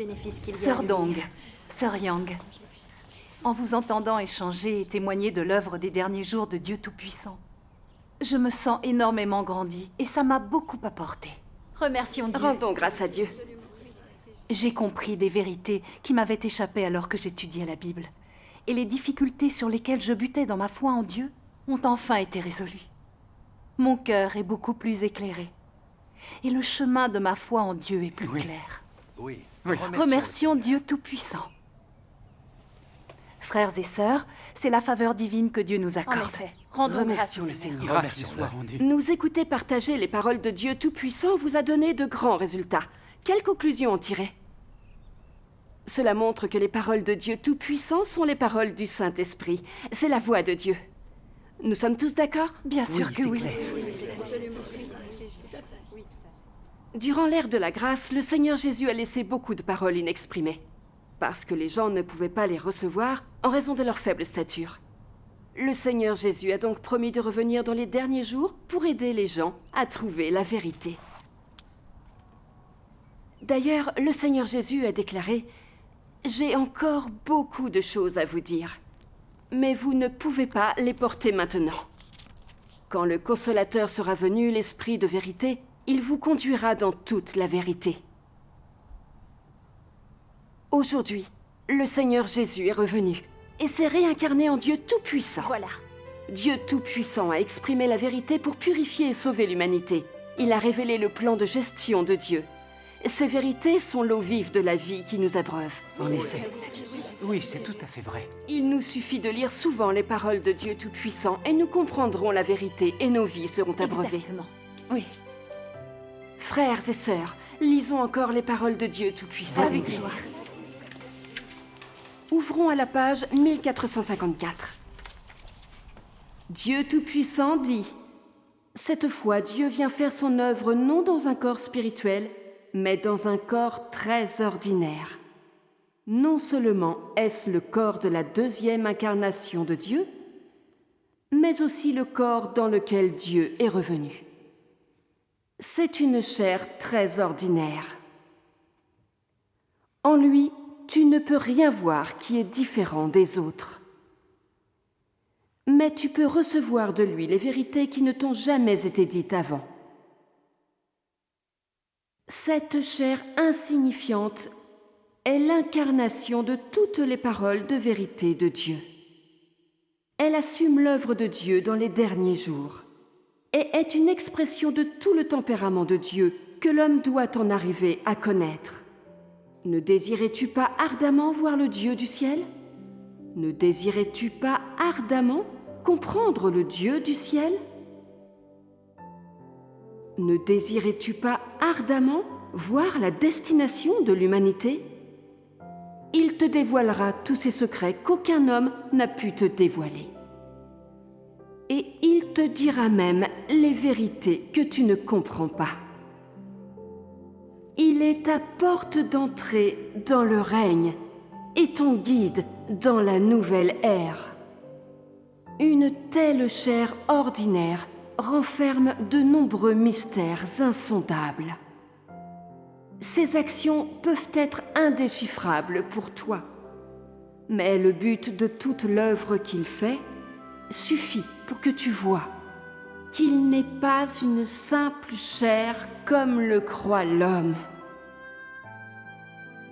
bénéfice qu'il y a. Sœur Dong, Sœur Yang, en vous entendant échanger et témoigner de l'œuvre des derniers jours de Dieu Tout-Puissant, je me sens énormément grandie et ça m'a beaucoup apporté. Remercions Dieu. Rendons grâce à Dieu. J'ai compris des vérités qui m'avaient échappé alors que j'étudiais la Bible. Et les difficultés sur lesquelles je butais dans ma foi en Dieu ont enfin été résolues. Mon cœur est beaucoup plus éclairé. Et le chemin de ma foi en Dieu est plus clair. Oui. Remercions Dieu Tout-Puissant. Frères et sœurs, c'est la faveur divine que Dieu nous En accorde. effet, rendons grâce Remercions au le Seigneur. Seigneur. Grâce lui soit rendue. Nous écouter partager les paroles de Dieu Tout-Puissant vous a donné de grands résultats. Quelles conclusions en tirer? Cela montre que les paroles de Dieu Tout-Puissant sont les paroles du Saint-Esprit. C'est la voix de Dieu. Nous sommes tous d'accord? Bien sûr que c'est oui. clair. Durant l'ère de la grâce, le Seigneur Jésus a laissé beaucoup de paroles inexprimées, parce que les gens ne pouvaient pas les recevoir en raison de leur faible stature. Le Seigneur Jésus a donc promis de revenir dans les derniers jours pour aider les gens à trouver la vérité. D'ailleurs, le Seigneur Jésus a déclaré « J'ai encore beaucoup de choses à vous dire, mais vous ne pouvez pas les porter maintenant. Quand le Consolateur sera venu, l'Esprit de vérité, il vous conduira dans toute la vérité. » Aujourd'hui, le Seigneur Jésus est revenu et s'est réincarné en Dieu Tout-Puissant. Voilà. Dieu Tout-Puissant a exprimé la vérité pour purifier et sauver l'humanité. Il a révélé le plan de gestion de Dieu. Ces vérités sont l'eau vive de la vie qui nous abreuve. En effet. Oui, c'est tout à fait vrai. Il nous suffit de lire souvent les paroles de Dieu Tout-Puissant et nous comprendrons la vérité et nos vies seront abreuvées. Exactement. Oui. Frères et sœurs, lisons encore les paroles de Dieu Tout-Puissant. Avec joie. Ouvrons à la page 1454. Dieu Tout-Puissant dit « Cette fois, Dieu vient faire son œuvre non dans un corps spirituel, mais dans un corps très ordinaire. Non seulement est-ce le corps de la deuxième incarnation de Dieu, mais aussi le corps dans lequel Dieu est revenu. C'est une chair très ordinaire. En lui, tu ne peux rien voir qui est différent des autres. Mais tu peux recevoir de lui les vérités qui ne t'ont jamais été dites avant. Cette chair insignifiante est l'incarnation de toutes les paroles de vérité de Dieu. Elle assume l'œuvre de Dieu dans les derniers jours et est une expression de tout le tempérament de Dieu que l'homme doit en arriver à connaître. Ne désirais-tu pas ardemment voir le Dieu du ciel? Ne désirais-tu pas ardemment comprendre le Dieu du ciel? Ne désirais-tu pas ardemment voir la destination de l'humanité? Il te dévoilera tous ces secrets qu'aucun homme n'a pu te dévoiler. Et il te dira même les vérités que tu ne comprends pas. Il est ta porte d'entrée dans le règne et ton guide dans la nouvelle ère. Une telle chair ordinaire renferme de nombreux mystères insondables. Ses actions peuvent être indéchiffrables pour toi, mais le but de toute l'œuvre qu'il fait suffit pour que tu vois qu'il n'est pas une simple chair comme le croit l'homme,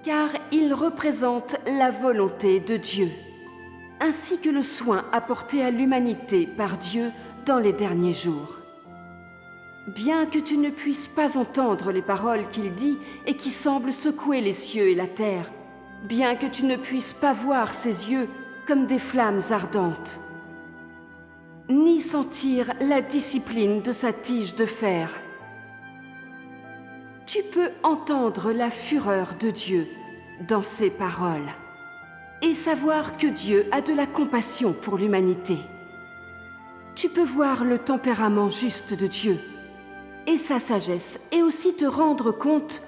car il représente la volonté de Dieu, ainsi que le soin apporté à l'humanité par Dieu dans les derniers jours. Bien que tu ne puisses pas entendre les paroles qu'il dit et qui semblent secouer les cieux et la terre, bien que tu ne puisses pas voir ses yeux comme des flammes ardentes, ni sentir la discipline de sa tige de fer, tu peux entendre la fureur de Dieu dans ses paroles et savoir que Dieu a de la compassion pour l'humanité. Tu peux voir le tempérament juste de Dieu et sa sagesse, et aussi te rendre compte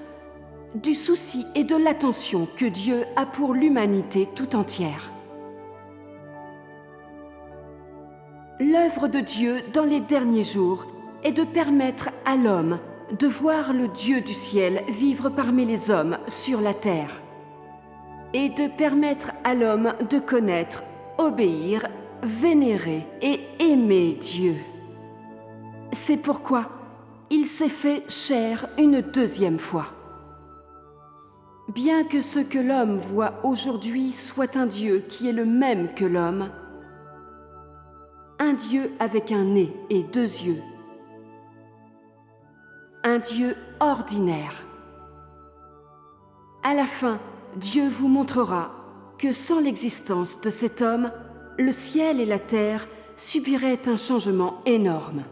du souci et de l'attention que Dieu a pour l'humanité tout entière. L'œuvre de Dieu dans les derniers jours est de permettre à l'homme de voir le Dieu du ciel vivre parmi les hommes sur la terre. et de permettre à l'homme de connaître, obéir, vénérer et aimer Dieu. C'est pourquoi il s'est fait chair une deuxième fois. Bien que ce que l'homme voit aujourd'hui soit un Dieu qui est le même que l'homme, un Dieu avec un nez et 2 yeux, un Dieu ordinaire. À la fin, Dieu vous montrera que sans l'existence de cet homme, le ciel et la terre subiraient un changement énorme.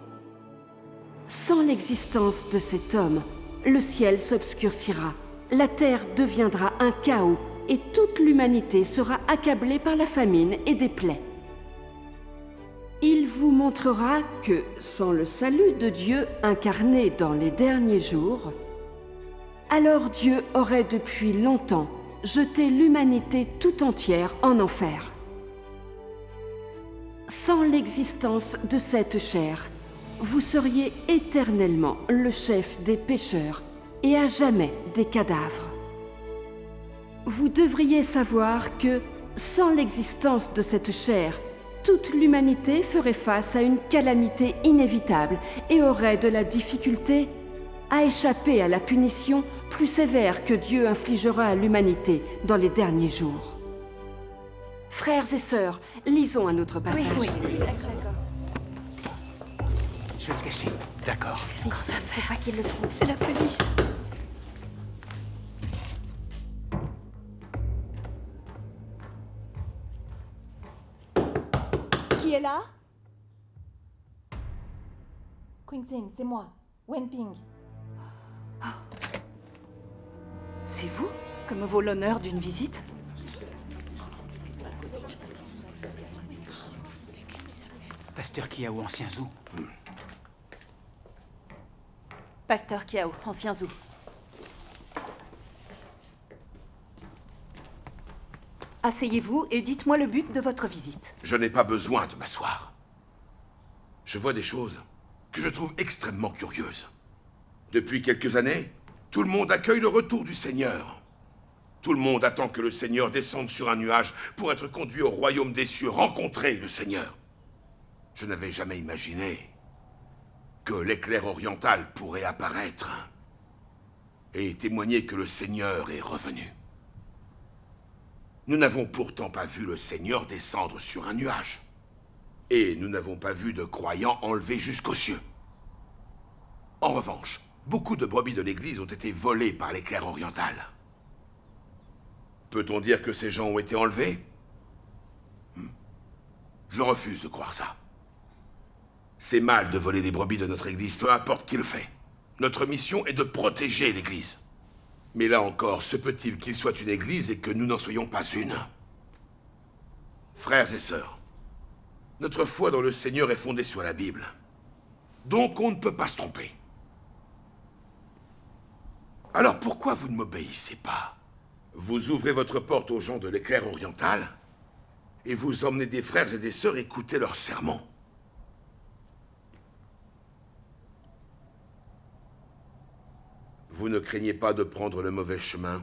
Sans l'existence de cet homme, le ciel s'obscurcira, la terre deviendra un chaos et toute l'humanité sera accablée par la famine et des plaies. Il vous montrera que, sans le salut de Dieu incarné dans les derniers jours, alors Dieu aurait depuis longtemps jeté l'humanité tout entière en enfer. Sans l'existence de cette chair, vous seriez éternellement le chef des pécheurs et à jamais des cadavres. Vous devriez savoir que, sans l'existence de cette chair, toute l'humanité ferait face à une calamité inévitable et aurait de la difficulté à échapper à la punition plus sévère que Dieu infligera à l'humanité dans les derniers jours. Frères et sœurs, lisons un autre passage. Oui. Je vais le cacher. D'accord. Faut pas qu'il le trouve. C'est la police. Qui est là? Qingxin, c'est moi, Wenping. C'est vous que me vaut l'honneur d'une visite? Pasteur Kiao, ancien Zhou. Pasteur Kiao, ancien Zhou. Asseyez-vous et dites-moi le but de votre visite. Je n'ai pas besoin de m'asseoir. Je vois des choses que je trouve extrêmement curieuses. Depuis quelques années, tout le monde accueille le retour du Seigneur. Tout le monde attend que le Seigneur descende sur un nuage pour être conduit au royaume des cieux, rencontrer le Seigneur. Je n'avais jamais imaginé que l'éclair oriental pourrait apparaître et témoigner que le Seigneur est revenu. Nous n'avons pourtant pas vu le Seigneur descendre sur un nuage. Et nous n'avons pas vu de croyants enlevés jusqu'aux cieux. En revanche, beaucoup de brebis de l'Église ont été volées par l'éclair oriental. Peut-on dire que ces gens ont été enlevés? Je refuse de croire ça. C'est mal de voler les brebis de notre Église, peu importe qui le fait. Notre mission est de protéger l'Église. Mais là encore, se peut-il qu'il soit une Église et que nous n'en soyons pas une? Frères et sœurs, notre foi dans le Seigneur est fondée sur la Bible. Donc on ne peut pas se tromper. Alors pourquoi vous ne m'obéissez pas? Vous ouvrez votre porte aux gens de l'éclair oriental et vous emmenez des frères et des sœurs écouter leurs sermons. Vous ne craignez pas de prendre le mauvais chemin?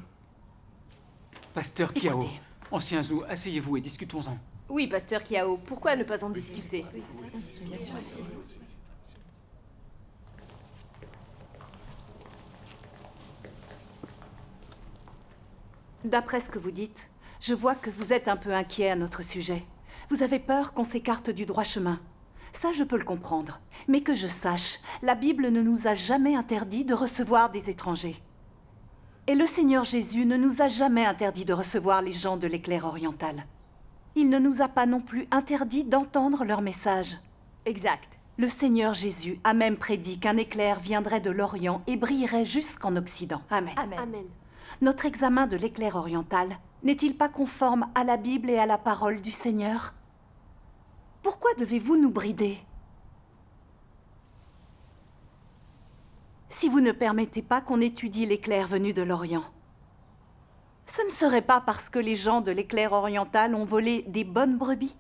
Pasteur Kiao, Écoutez. ancien Zhou, asseyez-vous et discutons-en. Oui, Pasteur Kiao, pourquoi ne pas en discuter? D'après ce que vous dites, je vois que vous êtes un peu inquiet à notre sujet. Vous avez peur qu'on s'écarte du droit chemin. Ça, je peux le comprendre. Mais que je sache, la Bible ne nous a jamais interdit de recevoir des étrangers. Et le Seigneur Jésus ne nous a jamais interdit de recevoir les gens de l'éclair oriental. Il ne nous a pas non plus interdit d'entendre leur message. Exact. Le Seigneur Jésus a même prédit qu'un éclair viendrait de l'Orient et brillerait jusqu'en Occident. Amen. Amen. Notre examen de l'éclair oriental n'est-il pas conforme à la Bible et à la parole du Seigneur? Pourquoi devez-vous nous brider? Si vous ne permettez pas qu'on étudie l'éclair venu de l'Orient, ce ne serait pas parce que les gens de l'éclair oriental ont volé des bonnes brebis?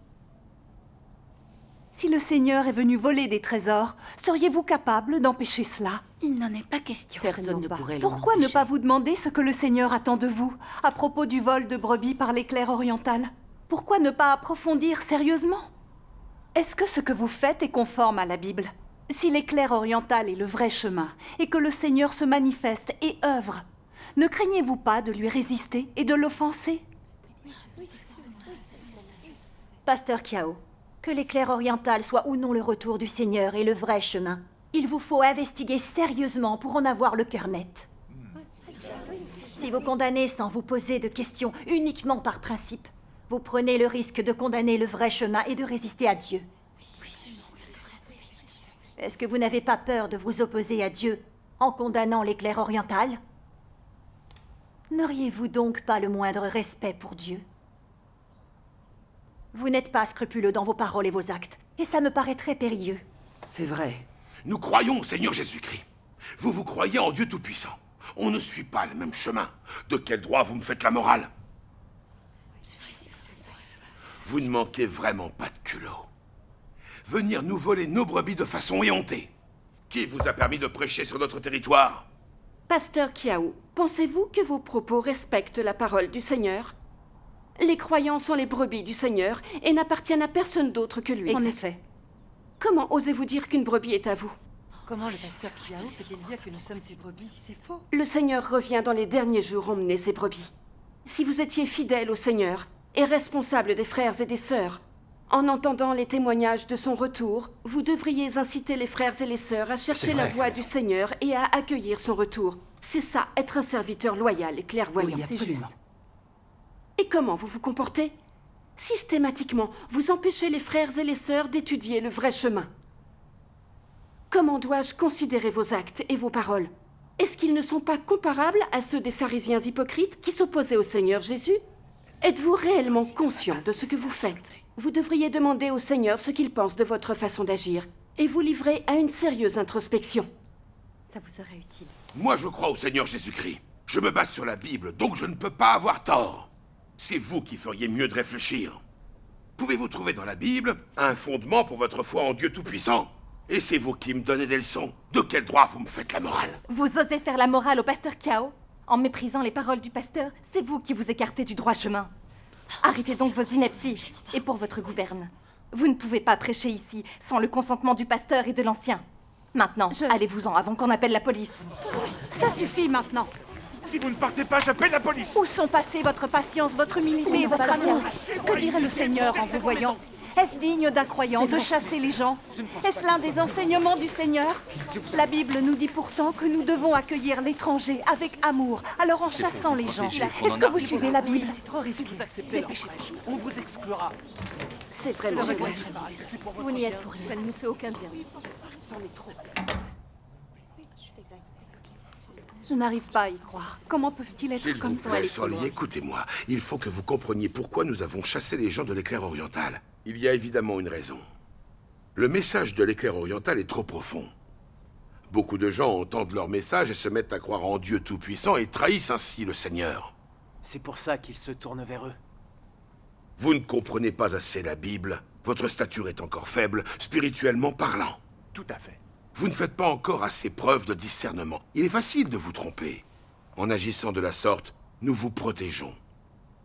Si le Seigneur est venu voler des trésors, seriez-vous capable d'empêcher cela? Il n'en est pas question. Personne ne pourrait l'en Pourquoi ne empêcher. pas vous demander ce que le Seigneur attend de vous à propos du vol de brebis par l'éclair oriental? Pourquoi ne pas approfondir sérieusement? Est-ce que ce que vous faites est conforme à la Bible? Si l'éclair oriental est le vrai chemin et que le Seigneur se manifeste et œuvre, ne craignez-vous pas de lui résister et de l'offenser? Pasteur Kiao, que l'éclair oriental soit ou non le retour du Seigneur et le vrai chemin, il vous faut investiguer sérieusement pour en avoir le cœur net. Si vous condamnez sans vous poser de questions, uniquement par principe, vous prenez le risque de condamner le vrai chemin et de résister à Dieu. Est-ce que vous n'avez pas peur de vous opposer à Dieu en condamnant l'éclair oriental? N'auriez-vous donc pas le moindre respect pour Dieu? Vous n'êtes pas scrupuleux dans vos paroles et vos actes, et ça me paraît très périlleux. C'est vrai. Nous croyons au Seigneur Jésus-Christ. Vous croyez en Dieu Tout-Puissant. On ne suit pas le même chemin. De quel droit vous me faites la morale? Vous ne manquez vraiment pas de culot. Venir nous voler nos brebis de façon éhontée. Qui vous a permis de prêcher sur notre territoire? Pasteur Kiao, pensez-vous que vos propos respectent la parole du Seigneur? Les croyants sont les brebis du Seigneur et n'appartiennent à personne d'autre que lui. En effet. Comment osez-vous dire qu'une brebis est à vous? Comment le pasteur Kiao peut-il dire que nous sommes ses brebis? C'est faux. Le Seigneur revient dans les derniers jours emmener ses brebis. Si vous étiez fidèle au Seigneur et responsable des frères et des sœurs, en entendant les témoignages de son retour, vous devriez inciter les frères et les sœurs à chercher la voie du Seigneur et à accueillir son retour. C'est ça, être un serviteur loyal et clairvoyant. Oui, C'est absolument. juste. Et comment vous vous comportez? Systématiquement, vous empêchez les frères et les sœurs d'étudier le vrai chemin. Comment dois-je considérer vos actes et vos paroles? Est-ce qu'ils ne sont pas comparables à ceux des pharisiens hypocrites qui s'opposaient au Seigneur Jésus? Êtes-vous réellement conscient de ce que vous faites? Vous devriez demander au Seigneur ce qu'il pense de votre façon d'agir et vous livrer à une sérieuse introspection. Ça vous serait utile. Moi, je crois au Seigneur Jésus-Christ. Je me base sur la Bible, donc je ne peux pas avoir tort. C'est vous qui feriez mieux de réfléchir. Pouvez-vous trouver dans la Bible un fondement pour votre foi en Dieu Tout-Puissant? Et c'est vous qui me donnez des leçons. De quel droit vous me faites la morale? Vous osez faire la morale au pasteur Kiao? En méprisant les paroles du pasteur, c'est vous qui vous écartez du droit chemin. Arrêtez donc vos inepties, et pour votre gouverne. Vous ne pouvez pas prêcher ici sans le consentement du pasteur et de l'ancien. Maintenant, allez-vous-en avant qu'on appelle la police. Ça suffit maintenant. Si vous ne partez pas, j'appelle la police. Où sont passées votre patience, votre humilité et votre amour? Que dirait le Seigneur en vous voyant? Est-ce digne d'un croyant de chasser les gens? Est-ce l'un des enseignements du Seigneur? La Bible nous dit pourtant que nous devons accueillir l'étranger avec amour, alors en chassant les gens. Est-ce que vous suivez la Bible? Si vous acceptez leur prêche, on vous exclura. C'est vraiment vrai. Vous n'y êtes pour rien. Ça ne nous fait aucun bien. Je n'arrive pas à y croire. Comment peuvent-ils être S'il comme vous ça? plaît, Sorli, écoutez-moi. Il faut que vous compreniez pourquoi nous avons chassé les gens de l'éclair oriental. Il y a évidemment une raison. Le message de l'éclair oriental est trop profond. Beaucoup de gens entendent leur message et se mettent à croire en Dieu Tout-Puissant et trahissent ainsi le Seigneur. C'est pour ça qu'ils se tournent vers eux. Vous ne comprenez pas assez la Bible. Votre stature est encore faible, spirituellement parlant. Tout à fait. Vous ne faites pas encore assez preuve de discernement. Il est facile de vous tromper. En agissant de la sorte, nous vous protégeons.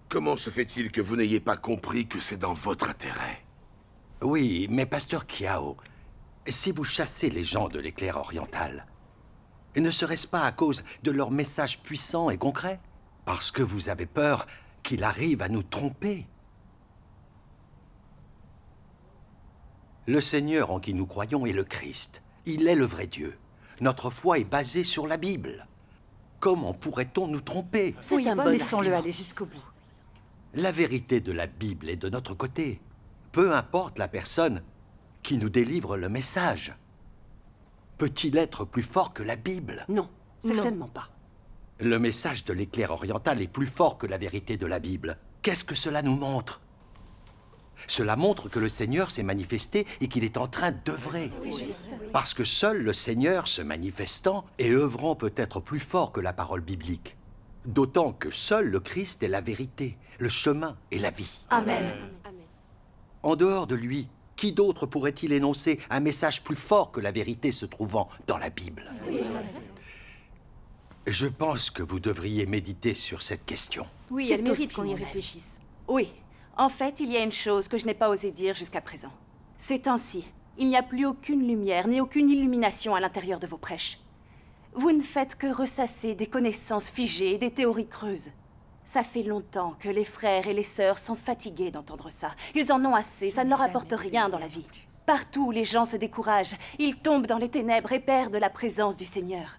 Comment se fait-il que vous n'ayez pas compris que c'est dans votre intérêt? Oui, mais pasteur Kiao, si vous chassez les gens de l'éclair oriental, ne serait-ce pas à cause de leur message puissant et concret? Parce que vous avez peur qu'il arrive à nous tromper? Le Seigneur en qui nous croyons est le Christ. Il est le vrai Dieu. Notre foi est basée sur la Bible. Comment pourrait-on nous tromper? C'est un bon laissons-le aller jusqu'au bout. La vérité de la Bible est de notre côté. Peu importe la personne qui nous délivre le message. Peut-il être plus fort que la Bible? Non, certainement pas. Le message de l'éclair oriental est plus fort que la vérité de la Bible. Qu'est-ce que cela nous montre? Cela montre que le Seigneur s'est manifesté et qu'il est en train d'œuvrer. Parce que seul le Seigneur se manifestant et œuvrant peut être plus fort que la parole biblique. D'autant que seul le Christ est la vérité, le chemin et la vie. Amen. En dehors de lui, Qui d'autre pourrait-il énoncer un message plus fort que la vérité se trouvant dans la Bible? Je pense que vous devriez méditer sur cette question. Oui, C'est elle mérite aussi qu'on y mon avis. réfléchisse. Oui, en fait, il y a une chose que je n'ai pas osé dire jusqu'à présent. Ces temps-ci, il n'y a plus aucune lumière ni aucune illumination à l'intérieur de vos prêches. Vous ne faites que ressasser des connaissances figées et des théories creuses. Ça fait longtemps que les frères et les sœurs sont fatigués d'entendre ça. Ils en ont assez, ça ne leur apporte rien dans la vie. Partout, les gens se découragent, ils tombent dans les ténèbres et perdent la présence du Seigneur.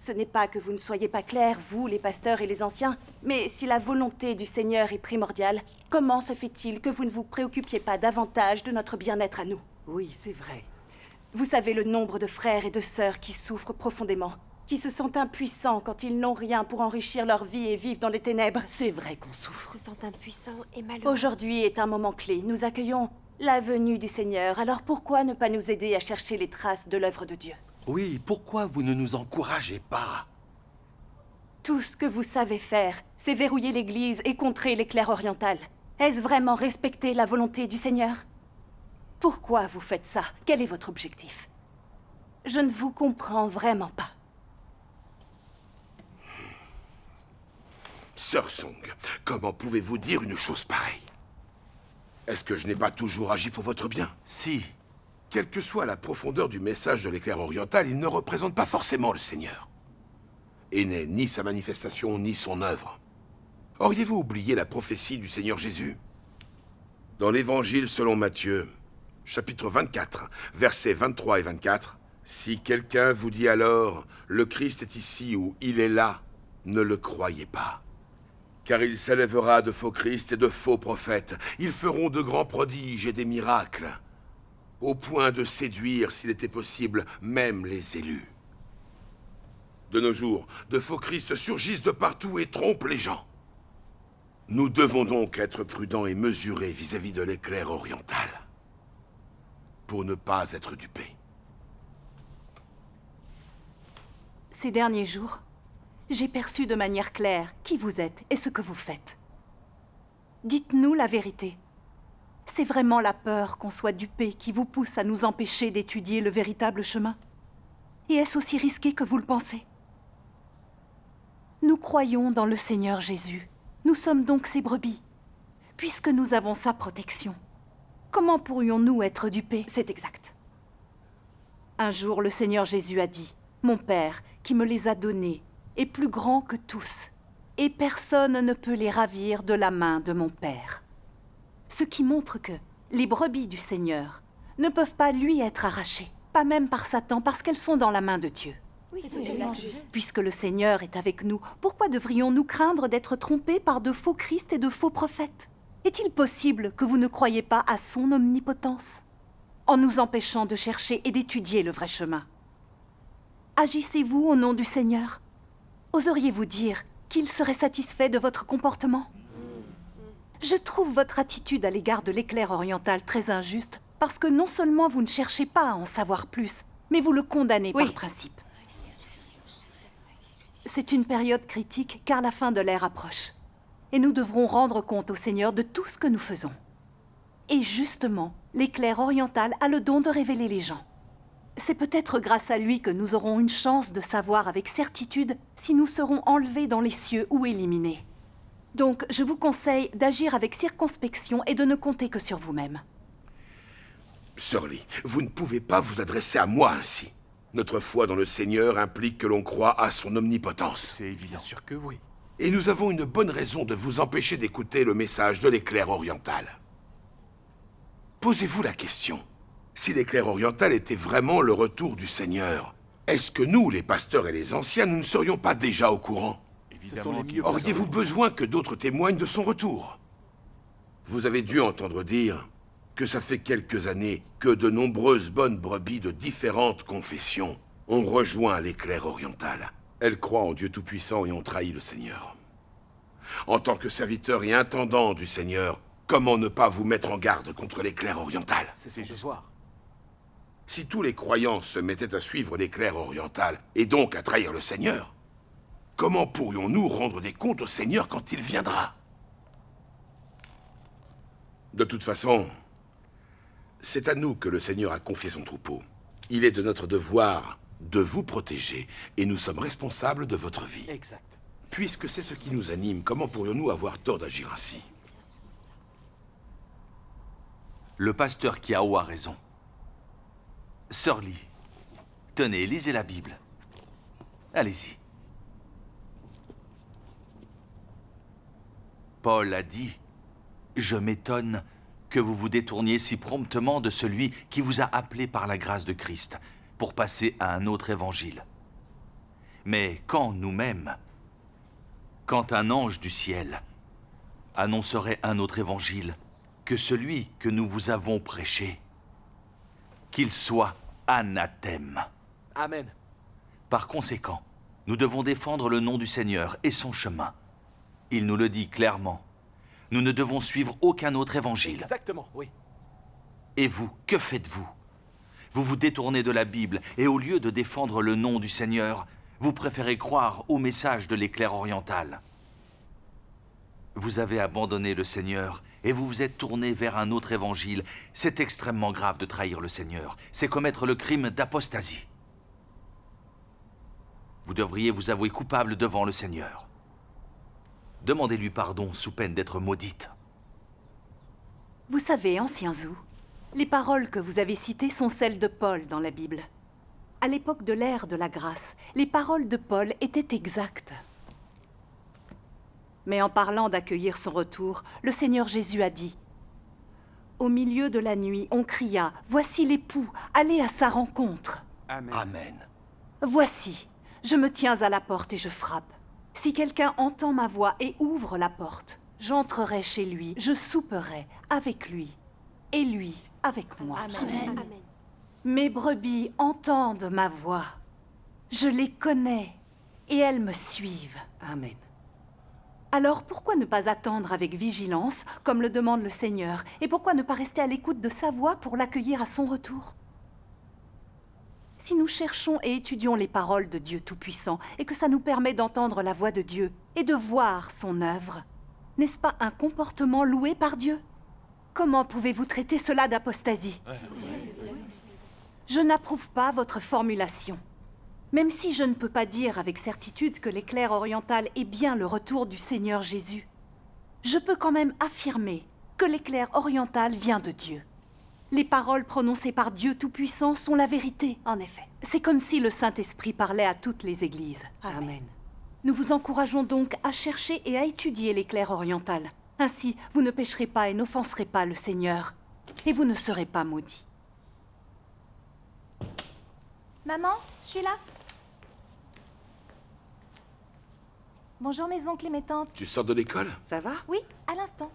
Ce n'est pas que vous ne soyez pas clairs, vous, les pasteurs et les anciens, mais si la volonté du Seigneur est primordiale, comment se fait-il que vous ne vous préoccupiez pas davantage de notre bien-être à nous? Oui, c'est vrai. Vous savez le nombre de frères et de sœurs qui souffrent profondément, qui se sentent impuissants quand ils n'ont rien pour enrichir leur vie et vivent dans les ténèbres. C'est vrai qu'on souffre. Se sentent impuissants et malheureux. Aujourd'hui est un moment clé. Nous accueillons la venue du Seigneur. Alors pourquoi ne pas nous aider à chercher les traces de l'œuvre de Dieu? Oui, pourquoi vous ne nous encouragez pas? Tout ce que vous savez faire, c'est verrouiller l'Église et contrer les clercs orientales. Est-ce vraiment respecter la volonté du Seigneur? Pourquoi vous faites ça? Quel est votre objectif? Je ne vous comprends vraiment pas. Sœur Song, comment pouvez-vous dire une chose pareille? Est-ce que je n'ai pas toujours agi pour votre bien? Si. Quelle que soit la profondeur du message de l'éclair oriental, il ne représente pas forcément le Seigneur. Et n'est ni sa manifestation, ni son œuvre. Auriez-vous oublié la prophétie du Seigneur Jésus? Dans l'Évangile selon Matthieu, chapitre 24, versets 23 et 24, « Si quelqu'un vous dit alors, le Christ est ici ou il est là, ne le croyez pas. Car il s'élèvera de faux Christ et de faux prophètes. Ils feront de grands prodiges et des miracles, au point de séduire, s'il était possible, même les élus. » De nos jours, de faux Christ surgissent de partout et trompent les gens. Nous devons donc être prudents et mesurés vis-à-vis de l'éclair oriental, pour ne pas être dupés. Ces derniers jours, j'ai perçu de manière claire qui vous êtes et ce que vous faites. Dites-nous la vérité. C'est vraiment la peur qu'on soit dupé qui vous pousse à nous empêcher d'étudier le véritable chemin? Et est-ce aussi risqué que vous le pensez? Nous croyons dans le Seigneur Jésus. Nous sommes donc ses brebis. Puisque nous avons sa protection, comment pourrions-nous être dupés? C'est exact. Un jour, le Seigneur Jésus a dit, « Mon Père, qui me les a donnés, est plus grand que tous, et personne ne peut les ravir de la main de mon Père. » Ce qui montre que les brebis du Seigneur ne peuvent pas lui être arrachées, pas même par Satan, parce qu'elles sont dans la main de Dieu. Oui, c'est tellement juste. Puisque le Seigneur est avec nous, pourquoi devrions-nous craindre d'être trompés par de faux Christ et de faux prophètes? Est-il possible que vous ne croyiez pas à son omnipotence, en nous empêchant de chercher et d'étudier le vrai chemin? Agissez-vous au nom du Seigneur? Oseriez-vous dire qu'il serait satisfait de votre comportement? Je trouve votre attitude à l'égard de l'éclair oriental très injuste, parce que non seulement vous ne cherchez pas à en savoir plus, mais vous le condamnez par principe. C'est une période critique car la fin de l'ère approche. Et nous devrons rendre compte au Seigneur de tout ce que nous faisons. Et justement, l'éclair oriental a le don de révéler les gens. C'est peut-être grâce à lui que nous aurons une chance de savoir avec certitude si nous serons enlevés dans les cieux ou éliminés. Donc, je vous conseille d'agir avec circonspection et de ne compter que sur vous-même. Sœur Lee, vous ne pouvez pas vous adresser à moi ainsi. Notre foi dans le Seigneur implique que l'on croit à son omnipotence. C'est évident. Bien sûr que oui. Et nous avons une bonne raison de vous empêcher d'écouter le message de l'éclair oriental. Posez-vous la question. Si l'éclair oriental était vraiment le retour du Seigneur, est-ce que nous, les pasteurs et les anciens, nous ne serions pas déjà au courant? Évidemment. Auriez-vous besoin que d'autres témoignent de son retour? Vous avez dû entendre dire que ça fait quelques années que de nombreuses bonnes brebis de différentes confessions ont rejoint l'éclair oriental. Elles croient en Dieu Tout-Puissant et ont trahi le Seigneur. En tant que serviteur et intendant du Seigneur, comment ne pas vous mettre en garde contre l'éclair oriental? C'est son devoir. Si tous les croyants se mettaient à suivre l'éclair oriental et donc à trahir le Seigneur, comment pourrions-nous rendre des comptes au Seigneur quand il viendra? De toute façon, C'est à nous que le Seigneur a confié son troupeau. Il est de notre devoir de vous protéger, et nous sommes responsables de votre vie. Exact. Puisque c'est ce qui nous anime, comment pourrions-nous avoir tort d'agir ainsi? Le pasteur Kiao a raison. Sœur Lee, tenez, lisez la Bible. Allez-y. Paul a dit « Je m'étonne que vous vous détourniez si promptement de celui qui vous a appelé par la grâce de Christ pour passer à un autre évangile. Mais quand nous-mêmes, quand un ange du ciel annoncerait un autre évangile que celui que nous vous avons prêché, qu'il soit anathème. Amen. Par conséquent, nous devons défendre le nom du Seigneur et son chemin. Il nous le dit clairement. Nous ne devons suivre aucun autre évangile. Exactement, oui. Et vous, que faites-vous? Vous vous détournez de la Bible et au lieu de défendre le nom du Seigneur, vous préférez croire au message de l'éclair oriental. Vous avez abandonné le Seigneur et vous vous êtes tourné vers un autre évangile. C'est extrêmement grave de trahir le Seigneur. C'est commettre le crime d'apostasie. Vous devriez vous avouer coupable devant le Seigneur. Demandez-lui pardon sous peine d'être maudite. Vous savez, ancien Zhou, les paroles que vous avez citées sont celles de Paul dans la Bible. À l'époque de l'ère de la grâce, les paroles de Paul étaient exactes. Mais en parlant d'accueillir son retour, le Seigneur Jésus a dit « Au milieu de la nuit, on cria « Voici l'époux, allez à sa rencontre !» Amen. Amen. Voici, je me tiens à la porte et je frappe. Si quelqu'un entend ma voix et ouvre la porte, j'entrerai chez lui, je souperai avec lui, et lui avec moi. Amen. Mes brebis entendent ma voix. Je les connais, et elles me suivent. Amen. Alors pourquoi ne pas attendre avec vigilance, comme le demande le Seigneur, et pourquoi ne pas rester à l'écoute de sa voix pour l'accueillir à son retour? Si nous cherchons et étudions les paroles de Dieu Tout-Puissant et que ça nous permet d'entendre la voix de Dieu et de voir son œuvre, n'est-ce pas un comportement loué par Dieu? Comment pouvez-vous traiter cela d'apostasie? Je n'approuve pas votre formulation. Même si je ne peux pas dire avec certitude que l'éclair oriental est bien le retour du Seigneur Jésus, je peux quand même affirmer que l'éclair oriental vient de Dieu. Les paroles prononcées par Dieu Tout-Puissant sont la vérité. En effet. C'est comme si le Saint-Esprit parlait à toutes les églises. Amen. Nous vous encourageons donc à chercher et à étudier l'éclair oriental. Ainsi, vous ne pécherez pas et n'offenserez pas le Seigneur. Et vous ne serez pas maudits. Maman, je suis là. Bonjour mes oncles et mes tantes. Tu sors de l'école? Ça va? Oui, à l'instant.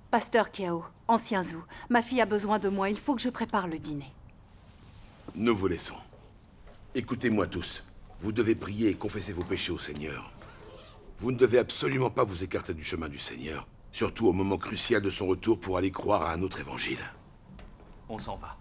Pasteur Kiao, ancien Zhou, ma fille a besoin de moi, il faut que je prépare le dîner. Nous vous laissons. Écoutez-moi tous. Vous devez prier et confesser vos péchés au Seigneur. Vous ne devez absolument pas vous écarter du chemin du Seigneur, surtout au moment crucial de son retour pour aller croire à un autre évangile. On s'en va.